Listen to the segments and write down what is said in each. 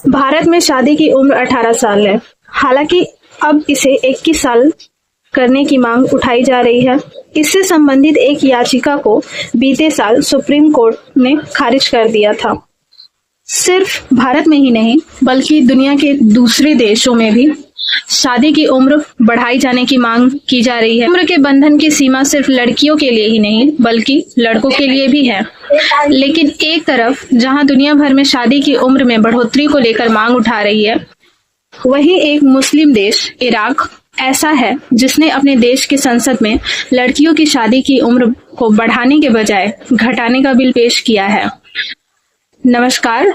भारत में शादी की उम्र 18 साल है। हालांकि अब इसे 21 साल करने की मांग उठाई जा रही है। इससे संबंधित एक याचिका को बीते साल सुप्रीम कोर्ट ने खारिज कर दिया था। सिर्फ भारत में ही नहीं बल्कि दुनिया के दूसरे देशों में भी शादी की उम्र बढ़ाई जाने की मांग की जा रही है। उम्र के बंधन की सीमा सिर्फ लड़कियों के लिए ही नहीं बल्कि लड़कों के लिए भी है। लेकिन एक तरफ जहां दुनिया भर में शादी की उम्र में बढ़ोतरी को लेकर मांग उठा रही है, वहीं एक मुस्लिम देश इराक ऐसा है जिसने अपने देश की संसद में लड़कियों की शादी की उम्र को बढ़ाने के बजाय घटाने का बिल पेश किया है। नमस्कार,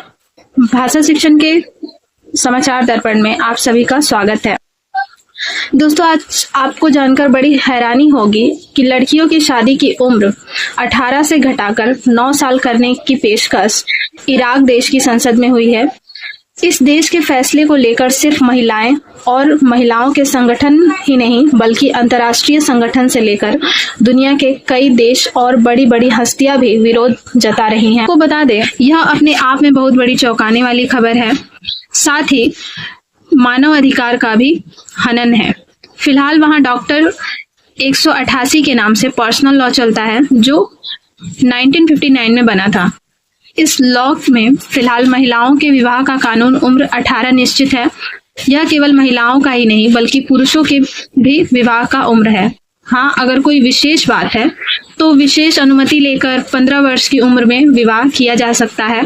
भाषा शिक्षण के समाचार दर्पण में आप सभी का स्वागत है। दोस्तों, आज आपको जानकर बड़ी हैरानी होगी कि लड़कियों की शादी की उम्र 18 से घटाकर 9 साल करने की पेशकश इराक देश की संसद में हुई है। इस देश के फैसले को लेकर सिर्फ महिलाएं और महिलाओं के संगठन ही नहीं बल्कि अंतर्राष्ट्रीय संगठन से लेकर दुनिया के कई देश और बड़ी बड़ी हस्तियां भी विरोध जता रही हैं। आपको बता दें, यह अपने आप में बहुत बड़ी चौंकाने वाली खबर है। साथ ही मानव अधिकार का भी हनन है। फिलहाल वहां डॉक्टर 188 के नाम से पर्सनल लॉ चलता है जो 1959 में बना था। इस लॉ में फिलहाल महिलाओं के विवाह का कानून उम्र 18 निश्चित है। यह केवल महिलाओं का ही नहीं बल्कि पुरुषों के भी विवाह का उम्र है। हाँ, अगर कोई विशेष बात है तो विशेष अनुमति लेकर 15 वर्ष की उम्र में विवाह किया जा सकता है।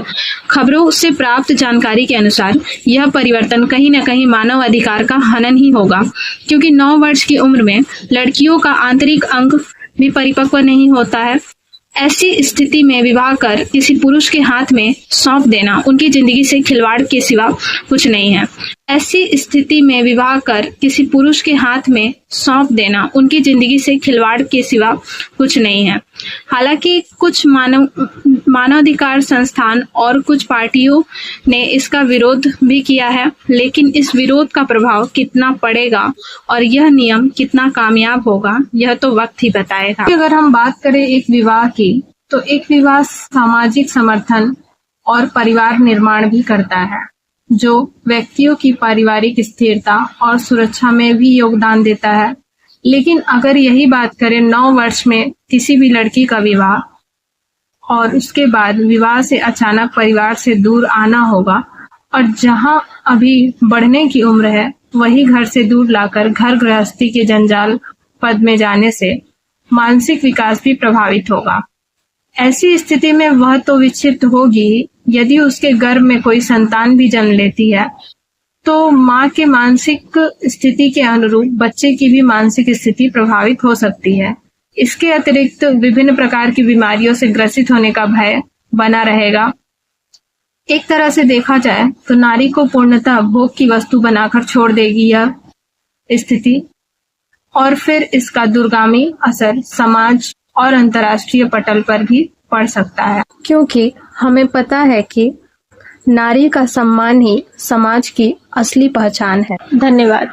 खबरों से प्राप्त जानकारी के अनुसार यह परिवर्तन कहीं न कहीं मानव अधिकार का हनन ही होगा, क्योंकि 9 वर्ष की उम्र में लड़कियों का आंतरिक अंग भी परिपक्व नहीं होता है। ऐसी स्थिति में विवाह कर किसी पुरुष के हाथ में सौंप देना उनकी जिंदगी से खिलवाड़ के सिवा कुछ नहीं है। ऐसी स्थिति में विवाह कर किसी पुरुष के हाथ में सौंप देना उनकी जिंदगी से खिलवाड़ के सिवा कुछ नहीं है। हालांकि कुछ मानवाधिकार संस्थान और कुछ पार्टियों ने इसका विरोध भी किया है, लेकिन इस विरोध का प्रभाव कितना पड़ेगा और यह नियम कितना कामयाब होगा यह तो वक्त ही बताएगा। अगर हम बात करें एक विवाह की, तो एक विवाह सामाजिक समर्थन और परिवार निर्माण भी करता है, जो व्यक्तियों की पारिवारिक स्थिरता और सुरक्षा में भी योगदान देता है। लेकिन अगर यही बात करें 9 वर्ष में किसी भी लड़की का विवाह और उसके बाद विवाह से अचानक परिवार से दूर आना होगा, और जहां अभी बढ़ने की उम्र है वही घर से दूर लाकर घर गृहस्थी के जंजाल पद में जाने से मानसिक विकास भी प्रभावित होगा। ऐसी स्थिति में वह तो विक्षिप्त होगी। यदि उसके गर्भ में कोई संतान भी जन्म लेती है तो माँ के मानसिक स्थिति के अनुरूप बच्चे की भी मानसिक स्थिति प्रभावित हो सकती है। इसके अतिरिक्त विभिन्न प्रकार की बीमारियों से ग्रसित होने का भय बना रहेगा। एक तरह से देखा जाए तो नारी को पूर्णतः भोग की वस्तु बनाकर छोड़ देगी यह स्थिति, और फिर इसका दूरगामी असर समाज और अंतर्राष्ट्रीय पटल पर भी पड़ सकता है, क्योंकि हमें पता है कि नारी का सम्मान ही समाज की असली पहचान है। धन्यवाद।